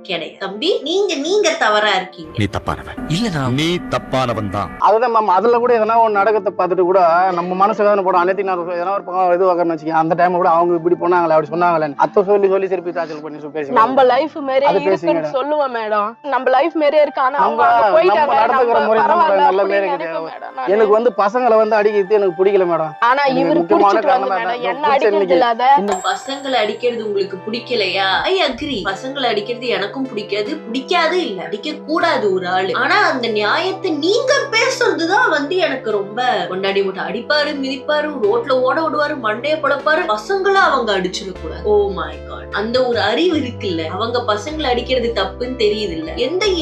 கிடையாது. தம்பி நீங்க தவறா இருக்கீங்க. நீ தப்பானவன் இல்ல, நீ தப்பானவன் தான். அதுதான் மேம். அதுல கூட எதனா ஒரு நடக்கத்தை பார்த்துட்டு கூட நம்ம மனசு வேதனை போடும். அனைத்து நான் எதனா ஒரு பக்கம் இது வாங்கன்னு வச்சுக்கேன். அந்த டைம்ல கூட அவங்க இப்படி போனாங்களே அப்படி சொன்னாங்களே அத்தை சொல்லி திருப்பி தாச்சல் பண்ணி பேசி நம்ம லைஃப் மாதிரியே இருக்குன்னு சொல்லுவேன் மேடம். நம்ம லைஃப் மாதிரியே இருக்கு. ஆனா அவங்க போயிட்டாங்க. நடந்துக்கிற முறை நல்ல மாரி கிடையாது. எனக்கு வந்து பசங்களை வந்து அடிக்கிறது எனக்கு பிடிக்கல மேடம். ஆனா இவரு முக்கியமான காரணம் என்ன அடிக்கிறது இல்லாத பசங்களை அடிக்கிறது உங்களுக்கு பிடிக்கலையா? I agree. பசங்களை அடிக்கிறது எனக்கும் பிடிக்காது இல்ல, அடிக்க கூடாது ஒரு ஆளு. ஆனா அந்த நியாயத்தை நீங்க பேசுறதுதான் வந்து எனக்கு ரொம்ப கொண்டாடி மட்டும் அடிப்பாரு, மிதிப்பாரு, ரோட்ல ஓட விடுவாரு, மண்டைய பொழப்பாரு. பசங்களை அவங்க அடிச்சிட கூடாது. ஓ மை காட், அந்த ஒரு அறிவு இருக்குல்ல. அவங்க பசங்களை அடிக்கிறது தப்புன்னு தெரியுது இல்ல.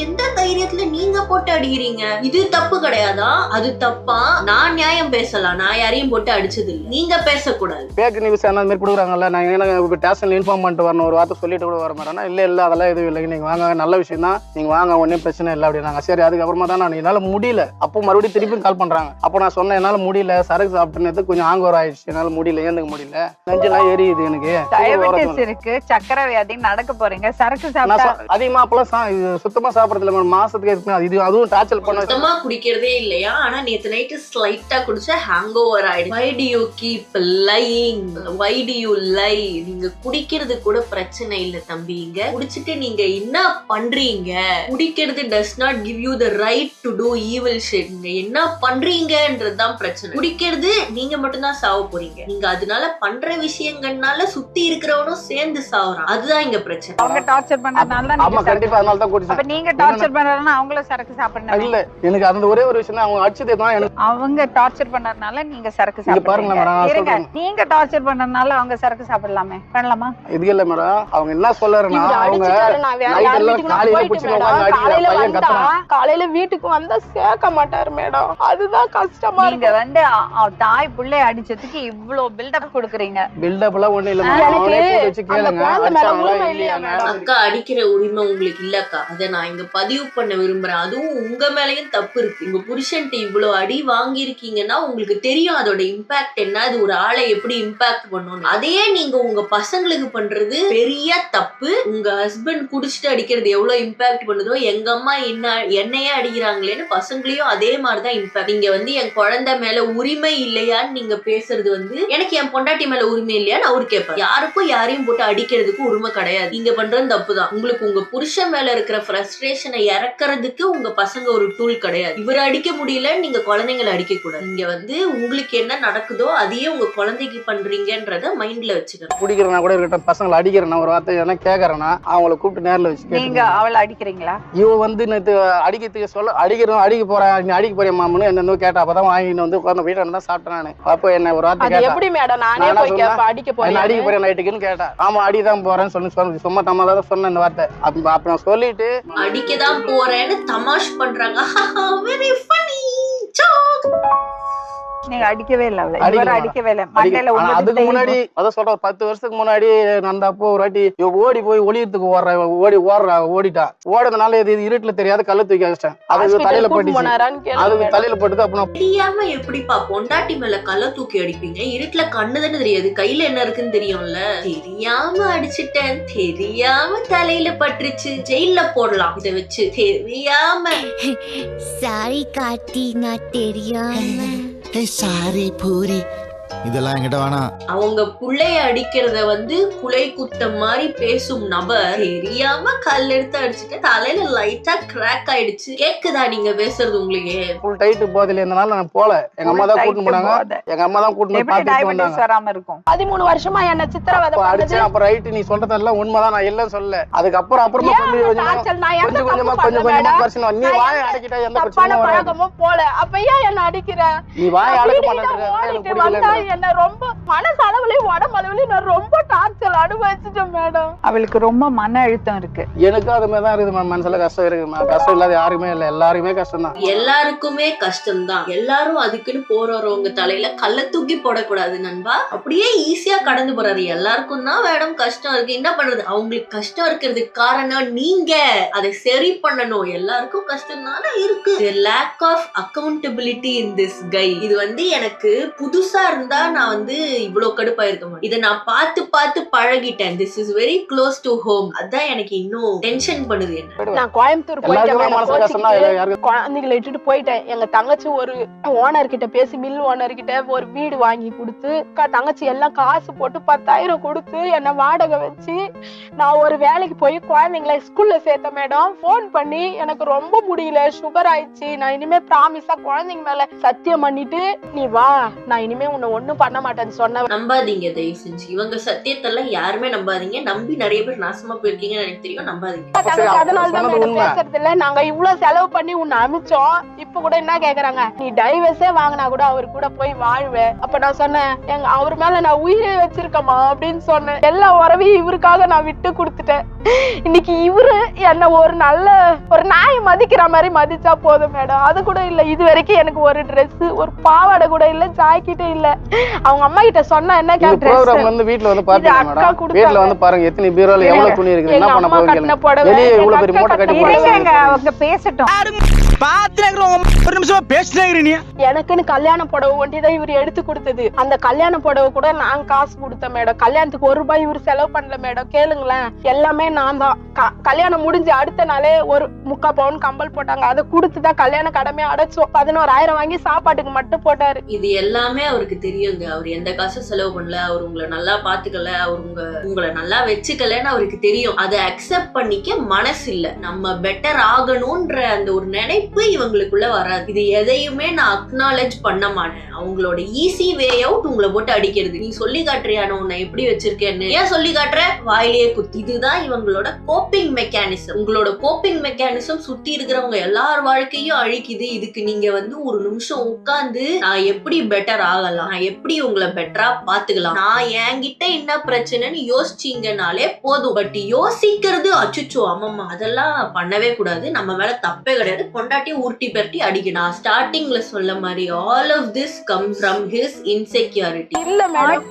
எந்த தைரியத்துல நீங்க போட்டு அடிக்கிறீங்க? இது தப்பு கிடையாதா? அது தப்பா? நான் நியாயம் பேசலாம், நான் யாரையும் போட்டு அடிச்சது இல்ல. நீங்க பேசக்கூடாது. பேக் நியூஸ் அந்த மாதிரி கொடுக்குறாங்கல்ல, நான் என்ன ஸ்டேஷன்ல இன்ஃபார்ம் பண்ணிட்டு வரணும், ஒரு வார்த்தை சொல்லிட்டு கூட வர மாட்டேன்னா இல்ல அதெல்லாம் எதுவும் இல்லை, நீங்க வாங்க, நல்ல விஷயம் தான், நீங்க வாங்க, ஒன்னும் பிரச்சனை இல்லை அப்படின்னாங்க. சரி, அதுக்கப்புறமா தான் நான் என்னால முடியல. அப்போ மறுபடியும் திருப்பி கால் பண்றாங்க. அப்போ நான் சொன்னேன் என்னால முடியல, சரக்கு சாப்பிட்டது கொஞ்சம் ஆங்கோர் ஆயிடுச்சு, என்னால முடியல, ஏந்துக்க முடியல, நெஞ்செல்லாம் எரியுது எனக்கு, டயபெட்டிஸ் இருக்கு, சக்கரை வியாதி, நடக்க போறீங்க, சரக்கு சாப்பிட்டா அதிகமா அப்பெல்லாம் சுத்தமா சாப்பிடறதுல மாசத்துக்கு அதுவும் டார்ச்சர் பண்ண சுத்தமா குடிக்கிறதே இல்லையா? ஆனா நேத்து நைட்டு ஸ்லைட்டா குடிச்சா ஹேங் ஓவர் ஆயிடுச்சு. why do you keep lying? why do you lie? நீங்க குடிக்கிறது கூட பிரச்சனை இல்ல தம்பி. இங்க குடிச்சிட்டு நீங்க என்ன பண்றீங்க? குடிக்கிறது does not give you the right to do evil shit. நீங்க என்ன பண்றீங்கன்றதுதான் பிரச்சனை. குடிக்கிறது நீங்க மட்டும்தான் சாவ போறீங்க. நீங்க அதனால பண்ற விஷயங்கள்னால சுத்தி இருக்கிறவனும் சேர்ந்து சாவுறான். அதுதான் இங்க பிரச்சனை. அவங்க டார்ச்சர் பண்ணறதுனால ஆமா கண்டிப்பா அதனால தான் குடிச்சேன். அப்ப நீங்க டார்ச்சர் பண்றதுனால அவங்கள சரக்கு சாப்பிடணும் இல்ல. எனக்கு அந்த ஒரே ஒரு விஷயம் தான், அவங்க அடிச்சதே தான் எனக்கு. அவங்க டார்ச்சர் பண்ணறதுனால நீங்க சரக்கு சாப்பிடுறீங்க. நீங்க டார்ச்சர் பண்ணறதுனால அவங்க சரக்கு சாப்பிடலாமே, பண்ணலாமா? இது இல்ல மேடம், அவங்க என்ன சொல்றாருன்னா அவங்க காலையில வீட்டுக்கு வந்தா சேர்க்க மாட்டாரு மேடம். அதுதான் கஷ்டமா. நீங்க வந்து தாய் புள்ளைய அடிச்சதுக்கு இவ்ளோ பில்டப் கொடுக்குறீங்க. பில்டப் எல்லாம் ஒண்ணு இல்ல. அக்கா அடிக்கிற உரிமை உங்களுக்கு இல்லக்கா. அதை நான் இங்க பதிவு பண்ண விரும்புறேன். அதுவும் உங்க மேலயும் தப்பு இருக்கு. உங்க புருஷன்ட்டு இவ்வளவு அடி வாங்கி இருக்கீங்கன்னா உங்களுக்கு தெரியும் அதோட இம்பாக்ட் என்ன, அது ஒரு ஆளை எப்படி இம்பாக்ட் பண்ணும். அதையே நீங்க உங்க பசங்களுக்கு பண்றது பெரிய தப்பு. உங்க ஹஸ்பண்ட் குடிச்சிட்டு அடிக்கிறது எவ்வளவு இம்பாக்ட் பண்ணுதோ, எங்க அம்மா என்னையே அடிக்கிறாங்களேன்னு பசங்களையும் அதே மாதிரிதான் இம்பாக்ட். நீங்க வந்து என் குழந்தை மேல உரிமை இல்லையான்னு நீங்க பேசுறது வந்து எனக்கு என் பொண்டாட்டி மேல உரிமை இல்லையான்னு அவரு கேட்பாரு. யாருக்கும் யாரையும் போட்டு அடிக்கிறதுக்கு உரிமை கிடையாது. நீங்க பண்றது தப்பு தான். உங்களுக்கு உங்க புருஷன் மேல இருக்கிற ஃப்ரஸ்ட்ரேஷனை இறக்குறதுக்கு உங்க பசங்க ஒரு டூல் கிடையாது. இவரை அடிக்க முடியல, நீங்க குழந்தைங்களை அடிக்க கூடாது. நீங்க வந்து உங்களுக்கு என்ன நடக்குதோ அதையே உங்க குழந்தைக்கு பண்றீங்கன்றத மைண்ட்ல வச்சுக்கணும். குடிக்கிறனா கூட இருக்கட்டும், பசங்களை அடிக்கிறேன்னா ஒரு வார்த்தை என்ன கேட்கறேன்னா அவங்கள கூப்பிட்டு நேர்ல வச்சு நீங்க அவளை அடிக்கிறீங்களா? இவ வந்து நேற்று அடிக்கிறதுக்கு சொல்ல அடிக்க போறேன், நீ அடிக்க போறிய மாமனு என்ன கேட்டா, அப்பதான் வாங்கிட்டு வந்து உட்கார்ந்து வீட்டுல தான் சாப்பிட்டேன் நானு. அப்போ என்ன ஒரு வார்த்தை கேட்டா, எப்படி மேடம் நானே போய் கேப்ப அடிக்க போறேன், அடிக்க போறேன் நைட்டுக்குன்னு கேட்டா. ஆமா அடிதான் போறேன்னு சொல்லி சும்மா தமாதான் சொன்ன இந்த வார்த்தை. அப்ப நான் சொல்லிட்டு அடிக்கதான் போறேன்னு தமாஷ் பண்றாங்க. Very funny joke. நீங்க அடிக்கவே இல்ல அவளை. இவர அடிக்கவே இல்ல. மண்டையில அதுக்கு முன்னாடி அத சொல்ற 10 வருஷத்துக்கு முன்னாடி நான் அப்போ ஒரு வாட்டி ஓடி போய் ஒளியத்துக்கு ஓடிட்டா. ஓடுறதுனால இது இருட்டுல தெரியாத கல்ல தூக்கி வச்சிட்டேன். அதுக்கு தலையில போட்டுச்சு. அதுக்கு தலையில போட்டுது. அப்புறம் தெரியாம எப்படிப்பா பொண்டாட்டி மேல கல்ல தூக்கி அடிப்பீங்க? இருட்டுல கண்ணு தானே தெரியாது, கையில என்ன இருக்குன்னு தெரியும்ல. தெரியாம அடிச்சுட்டேன், தெரியாம தலையில பட்டுருச்சு, ஜெயில போடலாம் இத வச்சு. தெரியாம சாரி காட்டி நான் தெரியாம சாரி பூரி இதெல்லாம் என்கிட்ட வேணாம். அவங்க புள்ளைய அடிக்கிறத வந்து குலை குத்தம் மாதிரி பேசும் நபர் தெரியாம கல் எடுத்து அடிச்சுட்டு தலையில லைட்டா கிராக் ஆயிடுச்சு. கேக்குதா நீங்க பேசுறது? உங்களுக்கு ஃபுல் டைட் போதில இருந்தனால நான் போல. எங்க அம்மா தான் கூட்டிட்டு போனாங்க. எங்க அம்மா தான் கூட்டிட்டு போய் பாத்துட்டு வந்தாங்க. வராம இருக்கும். 13 வருஷமா என்ன சித்திரவதை பண்ணது. அப்ப ரைட் நீ சொல்றதெல்லாம் உண்மைதான், நான் இல்லன்னு சொல்லல. அதுக்கு அப்புறமா கொஞ்சம் கொஞ்சமா பிரச்சனை. நீ வாயை அடக்கிட்டா எந்த பிரச்சனையும் வராது. போல அப்ப ஏன் என்ன அடிக்கிற? நீ வாயை அடக்க மாட்டேங்கற. என்ன ரொம்ப மனசு அளவுலயும் உடம்பு அளவுலயும் நான் ரொம்ப டார்ச்சர் அனுபவிச்சிட்டேன் மேடம். அவளுக்கு ரொம்ப மன அழுத்தம் இருக்கு. எனக்கு அது மாதிரி தான் இருக்குது. மனசுல கஷ்டம் இருக்கு. கஷ்டம் இல்லாத யாருமே இல்ல, எல்லாருமே கஷ்டம் தான். எல்லாருக்குமே கஷ்டம் தான். எல்லாரும் அதுக்குன்னு போறவங்க தலையில கல்ல தூக்கி போடக்கூடாது நண்பா. அப்படியே ஈஸியா கடந்து போறாரு. எல்லாருக்கும் தான் மேடம் கஷ்டம் இருக்கு, என்ன பண்றது? அவங்களுக்கு கஷ்டம் இருக்கிறதுக்கு காரணம் நீங்க அதை சரி பண்ணணும். எல்லாருக்கும் கஷ்டம் தானே இருக்கு. Lack of accountability in this guy. இது வந்து எனக்கு புதுசா இருந்தா இருந்தா நான் வந்து இவ்வளவு கடுப்பா இருக்க மாட்டேன். இதை நான் பார்த்து பார்த்து பழகிட்டேன். This is very close to home. அதான் எனக்கு இன்னும் டென்ஷன் பண்ணுது. என்ன நான் கோயம்புத்தூர் போயிட்டேன், குழந்தைகளை இட்டுட்டு போயிட்டேன். எங்க தங்கச்சி ஒரு ஓனர் கிட்ட பேசி, மில் ஓனர் கிட்ட ஒரு வீடு வாங்கி கொடுத்து, தங்கச்சி எல்லாம் காசு போட்டு 10,000 கொடுத்து என்ன வாடகை வச்சு நான் ஒரு வேலைக்கு போய் குழந்தைங்களை ஸ்கூல்ல சேர்த்த மேடம். போன் பண்ணி எனக்கு ரொம்ப முடியல, சுகர் ஆயிடுச்சு, நான் இனிமே ப்ராமிஸா குழந்தைங்க மேல சத்தியம் பண்ணிட்டு நீ வா, நான் இனிமே உன்னை ஒண்ணும் பண்ண மாட்டேன்னு சொன்ன. நம்பாதீங்க தயவு செஞ்சு. இவங்க சத்தியத்தெல்லாம் யாருமே நம்பாதீங்க. நம்பி நிறைய பேர் நாசமா போயிருக்கீங்கன்னு எனக்கு தெரியும். நம்பாதீங்க. அதனாலதான் பேசுறது இல்ல. நாங்க இவ்வளவு செலவு பண்ணி உன்னை அனுப்பிச்சோம். இப்ப கூட என்ன கேக்குறாங்க, நீ டைவர்ஸே வாங்கினா கூட அவரு கூட போய் வாழ்வேன். அப்ப நான் சொன்னேன், எங்க அவர் மேல நான் உயிரே வச்சிருக்கமா அப்படின்னு சொன்னேன். எல்லா உறவையும் இவருக்காக நான் விட்டு கொடுத்துட்டேன். இன்னைக்கு இவரு என்ன ஒரு நல்ல ஒரு நாயை மதிக்கிற மாதிரி மதிச்சா போதும் மேடம். அது கூட இல்ல. இது வரைக்கும் எனக்கு ஒரு ட்ரெஸ், ஒரு பாவாடை கூட இல்ல, ஜாக்கெட்டே இல்ல. அவங்க அம்மா கிட்ட சொன்னா என்ன ப்ரோகிராம் வந்து வீட்ல வந்து பாத்தீங்க மேடம். வீட்ல வந்து பாருங்க எத்தனை பீரோல எவ்வளவு துணி இருக்குது, என்ன பண்ண போறீங்க, வெளிய இவ்வளவு பெரிய மூட்டை கட்டி போறீங்க. அவங்க பேசட்டும். ஒரு நிமிஷம் பேசுறீங்க. எனக்குன்னு கல்யாண புடவை ஒண்டிதான் இவர் எடுத்து கொடுத்தது. அந்த கல்யாண புடவை கூட நான் காசு கொடுத்தேன் மேடம். கல்யாணத்துக்கு ₹1 இவர் செலவு பண்ணல மேடம். கேளுங்களேன், எல்லாமே நான் தான். கல்யாணம் முடிஞ்சு அடுத்த நாளே ஒரு 3/4 பவுன் கம்பல் போட்டாங்க. அதை கொடுத்துதான் கல்யாண கடமையை அடைச்சோம். 11,000 வாங்கி சாப்பாட்டுக்கு மட்டும் போட்டாரு. இது எல்லாமே அவருக்கு தெரியுங்க. அவர் எந்த காசும் செலவு பண்ணல. அவர் உங்களை நல்லா பாத்துக்கல, அவர் உங்களை நல்லா வச்சுக்கலன்னு அவருக்கு தெரியும். அதை அக்செப்ட் பண்ணிக்க மனசு இல்ல. நம்ம பெட்டர் ஆகணும்ன்ற அந்த ஒரு நினைப்பு இவங்களுக்குள்ள வராது. இது எதையுமே நான் அக்னாலேஜ் பண்ண மாட்டேன். அவங்களோட ஈஸி வே அவுட் உங்களை போட்டு அடிக்கிறது. நீ சொல்லி காட்டுறியான உன்னை எப்படி வச்சிருக்கேன்னு, ஏன் சொல்லி காட்டுற, வாயிலேயே குத்து. இதுதான் இவங்களோட கோப்பிங் மெக்கானிசம். உங்களோட கோப்பிங் மெக்கானிசம் சுத்தி இருக்கிறவங்க எல்லார் வாழ்க்கையும் அழிக்குது. இதுக்கு நீங்க வந்து ஒரு நிமிஷம் உட்கார்ந்து நான் எப்படி பெட்டர் ஆகலாம், நான் எப்படி உங்களை பெட்டரா பாத்துக்கலாம், நான் என்கிட்ட என்ன பிரச்சனைன்னு யோசிச்சீங்கனாலே போதும். பட் யோசிக்கிறது அச்சுச்சோ ஆமாமா அதெல்லாம் பண்ணவே கூடாது, நம்ம மேல தப்பே கிடையாது, கொண்டாட்டி உருட்டி பெரட்டி அடிக்கணும். ஸ்டார்டிங்ல சொல்ல மாதிரி all of this comes from his insecurity. இல்ல மேடம்,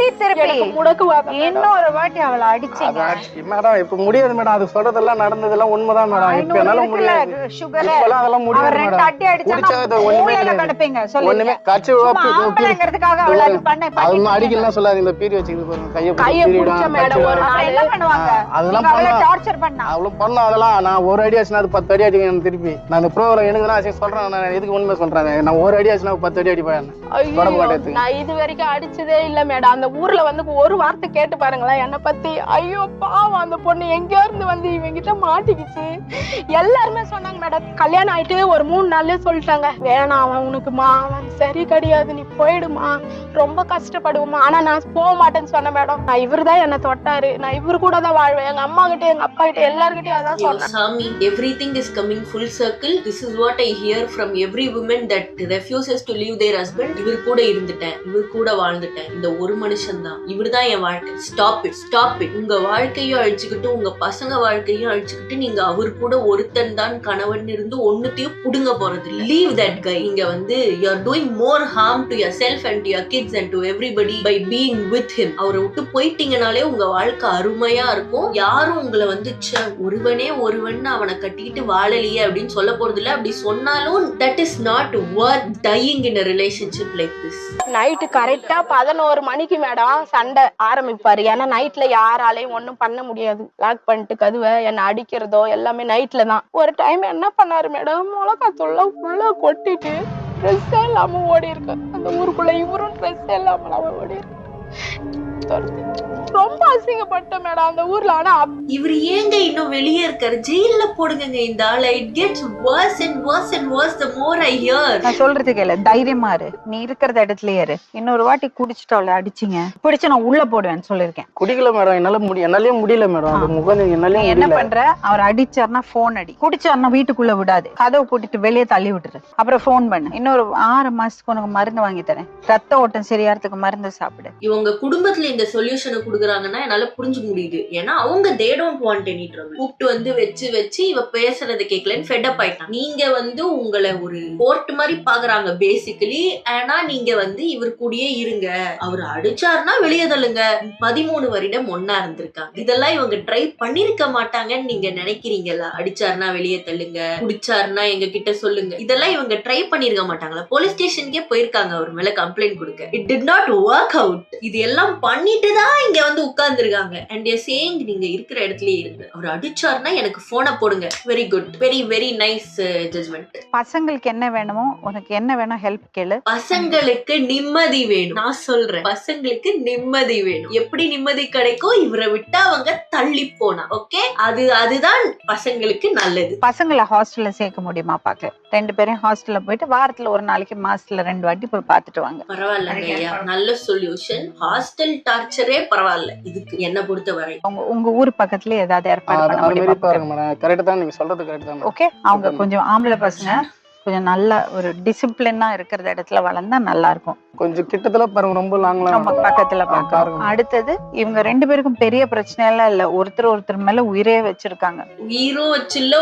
இன்னொரு வாட்டி அவளை அடிச்சீங்க மேடம். இப்ப முடியாது மேடம். அது சொல்றதெல்லாம் நடந்ததெல்லாம் உண்மைதான் மேடம். இப்ப என்னால முடியாது. சுகர் அதெல்லாம் முடியாது மேடம். அடி அடிச்சா ஒண்ணுமே கடப்பீங்க. சொல்லுங்க கட்சி ஆம்பளைங்கிறதுக்காக அவளை அது பண்ண அது அடிக்கலாம் சொல்லாது. இந்த பீரி வச்சுக்கிட்டு பாருங்க, கையை பிடிச்ச மேடம். என்ன பண்ணுவாங்க, அதெல்லாம் அவளை டார்ச்சர் பண்ணா அவ்வளவு பண்ணோம். அதெல்லாம் நான் ஒரு அடி ஆச்சுன்னா அது 10 அடி அடிக்கணும் திருப்பி. நான் இந்த ப்ரோகிராம் எனக்கு தான் சொல்றேன். நான் எதுக்கு உண்மை சொல்றேன், நான் ஒரு அடி ஆச்சுன்னா 10 அடி அடிப்பேன். நான் இது வரைக்கும் அடிச்சதே இல்ல மேடம். அந்த ஊர்ல வந்து ஒரு வார்த்தை கேட்டு பாருங்களேன் என்ன பத்தி. ஐயோ பாவம், அந்த பொண்ணு எங்கேயோ இருந்து வந்து இவங்கிட்ட மாட்டிக்கிச்சு. எல்லாருமே சொன்னாங்க மேடம். கல்யாணம் ஆயிட்டு ஒரு 3 நாள்லயே சொல்லிட்டாங்க, வேணாம் அவன் உனக்குமா, அவன் சரி கிடையாது, நீ போயிடுமா, ரொம்ப கஷ்டப்படுவோமா. ஆனா நான் போக மாட்டேன்னு சொன்னேன் மேடம். நான் இவரு தான் என்ன தொட்டாரு, நான் இவரு கூட தான் வாழ்வேன். எங்க அம்மா கிட்ட எங்க அப்பா கிட்ட எல்லார்கிட்டயும் அதான் சொன்னேன். சாமி, everything is coming full circle. This is what I hear from every woman that refuses to leave their husband. இவர் கூட இருந்துட்டேன், இவர் கூட வாழ்ந்துட்டேன், இந்த ஒரு மனுஷன் தான், இவர் தான் என் வாழ்க்கை. Stop it, stop it. உங்க வாழ்க்கையும் அழிச்சுக்கிட்டு உங்க பசங்க வாழ்க்கையும் அழிச்சுக்கிட்டு நீங்க அவர் கூட ஒருத்தன் தான் கணவன் இருந்து ஒண்ணுத்தையும் புடுங்க போறது இல்ல. Leave that guy. இங்க வந்து you are doing more harm to yourself and to your kids and to everybody by being with him. அவரை விட்டு போயிட்டீங்கனாலே உங்க வாழ்க்கை அருமையா இருக்கும். யாரும் உங்களை வந்து ஒருவனே ஒருவன் அவனை கட்டிக்கிட்டு வாழலையே அப்படின்னு சொல்ல போறது இல்ல. அப்படி சொன்னாலும் that is not worth dying in a relationship like this. Night கரெக்டா 11 மணிக்கு மேடம் சண்டை ஆரம்பிப்பாரு. ஏன்னா நைட்ல யாராலையும் ஒண்ணும் பண்ண முடியாது. லாக் பண்ணிட்டு கதுவை என்ன அடிக்கிறதோ எல்லாமே நைட்ல தான். ஒரு டைம் என்ன பண்ணாரு மேடம், மிளகாத்தூள்ல ஃபுல்லா கொட்டிட்டு ட்ரெஸ்ஸே இல்லாம ஓடி இருக்கு. அந்த ஊருக்குள்ள இவரும் ட்ரெஸ்ஸே இல்லாம ஓடி இருக்கு. ரொம்ப அசிங்கப்பட்ட மேடம் அந்த ஊர்ல. ஆனா இவர் ஏங்க இன்னும் வெளியே இருக்காரு, ஜெயில போடுங்க இந்த ஆளை. It gets worse and worse and worse the more I hear. நான் சொல்றது கேளு, தைரியமா இரு, நீ இருக்கிற இடத்துலயே இரு. இன்னொரு வாட்டி குடிச்சிட்டு அவளை அடிச்சிங்க, பிடிச்சு நான் உள்ள போடுவேன்னு சொல்லிருக்கேன். குடிக்கல மேடம், என்னாலே முடியல மேடம். என்ன பண்ற, அவர் அடிச்சாருன்னா போன் அடி, குடிச்சாருன்னா வீட்டுக்குள்ள விடாது, கதவை போட்டுட்டு வெளியே தள்ளி விட்டுரு. அப்புறம் போன் பண்ணு, இன்னொரு 6 மாசத்துக்கு உனக்கு மருந்து வாங்கி தரேன், ரத்த ஓட்டம் சரியாறதுக்கு மருந்து சாப்பிடு. இவங்க குடும்பத்துல இந்த சொல்யூஷனை குடுக்குறாங்கன்னா என்னால புரிஞ்சுக்க முடியுது. ஏன்னா அவங்க they don't want any trouble. கூப்பிட்டு வந்து வச்சு இவ பேசுறதை கேட்கலன்னு ஃபெட் அப் ஆயிட்டான். நீங்க வந்து உங்களை ஒரு கோர்ட் மாதிரி பாக்குறாங்க பேசிக்கலி. ஆனா நீங்க வந்து இவர் கூடயே இருங்க, அவர் அடிச்சாருன்னா வெளியே தள்ளுங்க. 13 வருடம் ஒன்னா இருந்திருக்காங்க. இதெல்லாம் இவங்க ட்ரை பண்ணிருக்க மாட்டாங்கன்னு நீங்க நினைக்கிறீங்களா? அடிச்சாருன்னா வெளியே தள்ளுங்க, குடிச்சாருன்னா எங்க கிட்ட சொல்லுங்க, இதெல்லாம் இவங்க ட்ரை பண்ணிருக்க மாட்டாங்களா? போலீஸ் ஸ்டேஷனுக்கே போயிருக்காங்க அவர் மேல கம்ப்ளைண்ட் கொடுக்க. It did not work out. இது எல்லாம் பண்ணிட்டு தான் இங்க வந்து உட்கார்ந்து இருக்காங்க. அண்ட் யூ சேயிங் நீங்க இருக்கிற இடத்துலயே இருங்க, அவர் அடிச்சாருன்னா எனக்கு போனை போடுங்க. Very good, very very nice judgement. பசங்களுக்கு என்ன வேணுமோ, உனக்கு என்ன வேணும் ஹெல்ப் கேளு. பசங்களுக்கு நிம்மதி வேணும். நான் சொல்றேன், பசங்களுக்கு நிம்மதி வேணும். எப்படி நிம்மதி கிடைக்கும்? இவரை விட்டா அவங்க தள்ளி போனா. ஓகே, அதுதான் பசங்களுக்கு நல்லது. பசங்களை ஹாஸ்டல்ல சேர்க்க முடியுமா பாக்க? 2 பேரையும் ஹாஸ்டல்ல போயிட்டு வாரத்துல ஒரு நாளைக்கு, மாசத்துல 2 வாட்டி போய் பாத்துட்டு வாங்க. பரவாயில்லைங்க ஐயா, நல்ல சொல்யூஷன். ஹாஸ்டல் டார்ச்சரே பரவாயில்ல இதுக்கு என்ன பொறுத்த வரை. உங்க ஊர் பக்கத்துல ஏதாவது ஏற்பாடு பண்ண முடியுமா? கரெக்ட் தான், நீங்க சொல்றது கரெக்ட் தான். ஓகே, அவங்க கொஞ்சம் ஆம்பளை பசங்க கொஞ்சம் நல்ல ஒரு டிசிப்ளினா இருக்கிற இடத்துல வளர்ந்தா நல்லா இருக்கும். கொஞ்சம் கிட்டத்துல பாருங்க, ரொம்ப லாங்ல பக்கத்துல பாருங்க. அடுத்தது இவங்க 2 பேருக்கும் பெரிய பிரச்சனை எல்லாம் இல்ல, ஒருத்தர் மேல உயிரே வச்சிருக்காங்க. உயிரும் வச்சுல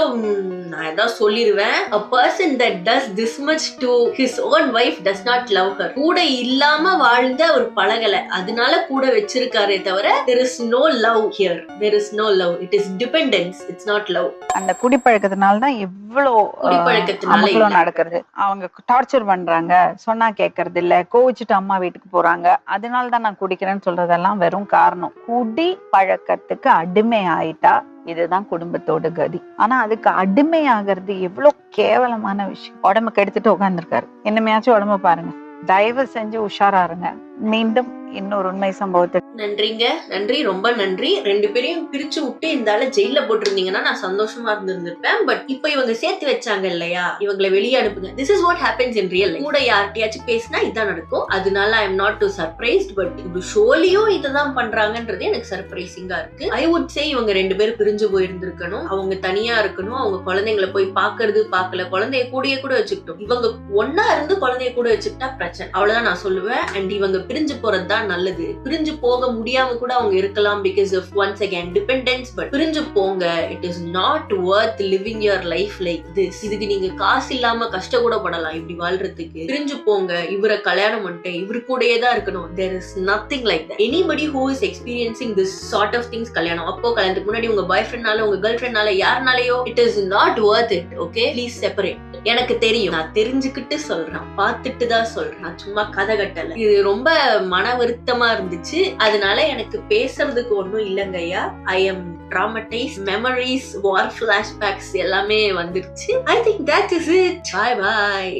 நான் ஏதாவது சொல்லிருவேன். a person that does this much to his own wife does not love her. கூட இல்லாம வாழ்ந்த ஒரு பழகல, அதனால கூட வச்சிருக்காரே தவிர there is no love here. There is no love. It is dependence. It's not love. அந்த குடிப்பழக்கத்தினால தான் இவ்வளவு குடிப்பழக்கத்தினால நடக்கிறது. அவங்க டார்ச்சர் பண்றாங்க, சொன்னா கேட்கறது இல்ல, கோவிச்சுட்டு அம்மா வீட்டுக்கு போறாங்க. அதனால தான் நான் குடிக்கிறேன்னு சொல்றதெல்லாம் வெறும் காரணம். குடி பழக்கத்துக்கு அடிமை ஆயிட்டா இதுதான் குடும்பத்தோட கதி. ஆனா அதுக்கு அடிமை ஆகிறது எவ்வளவு கேவலமான விஷயம். உடம்புக்கு எடுத்துட்டு உட்கார்ந்துருக்காரு. என்னமையாச்சும் உடம்ப பாருங்க. தயவு செஞ்சு உஷாரா இருங்க. மீண்டும் இன்னொரு உண்மை சம்பவத்தை. நன்றிங்க, நன்றி, ரொம்ப நன்றி. 2 பேரையும் பிரிச்சு விட்டு இந்த ஆள ஜெயில போட்டிருந்தீங்கன்னா நான் சந்தோஷமா இருந்திருப்பேன். பட் இப்ப இவங்க சேர்த்து வச்சாங்க இல்லையா, இவங்களை வெளியே அனுப்புங்க. This is what happens in real life. கூட யார்கிட்டயாச்சும் பேசினா இதான் நடக்கும். அதனால I am not to surprised. But இது ஷோலியும் இதுதான் பண்றாங்கன்றது எனக்கு சர்ப்ரைசிங்கா இருக்கு. ஐ வுட் சே இவங்க 2 பேரும் பிரிஞ்சு போயிருந்திருக்கணும். அவங்க தனியா இருக்கணும். அவங்க குழந்தைங்களை போய் பாக்குறது பார்க்கல, குழந்தைய கூடயே கூட வச்சுக்கிட்டோம். இவங்க ஒன்னா இருந்து குழந்தைய கூட வச்சுக்கிட்டா பிரச்சனை. அவ்வளவுதான் நான் சொல்லுவேன். அண்ட் இவங்க பிரிஞ்சு போறதுதான் நல்லது. பிரிஞ்சு போக முடியாம கூட அவங்க இருக்கலாம் because of once again dependence. But பிரிஞ்சு போங்க. It is not worth living your life like this. இதுக்கு நீங்க காசு இல்லாம கஷ்ட கூட படலாம் இப்படி வாழ்றதுக்கு. பிரிஞ்சு போங்க. இவரை கல்யாணம் பண்ணிட்டு இவரு கூடயே தான் இருக்கணும். there is nothing like that. anybody who is experiencing this sort of things, கல்யாணம் அப்போ கல்யாணத்துக்கு முன்னாடி உங்க பாய் ஃப்ரெண்ட்னால உங்க girl ஃப்ரெண்ட்னால யாருனாலயோ it is not worth it. okay, please separate. எனக்கு தெரியும், நான் தெரிஞ்சுக்கிட்டு சொல்றேன், பார்த்துட்டு தான் சொல்றேன், நான் சும்மா கதை கட்டல. இது ரொம்ப மன வருத்தமா இருந்துச்சு. அதனால எனக்கு பேசுறதுக்கு ஒண்ணும் இல்லைங்க ஐயா. I am traumatized. memories, war flashbacks எல்லாமே வந்துருச்சு. I think that is it. Bye bye.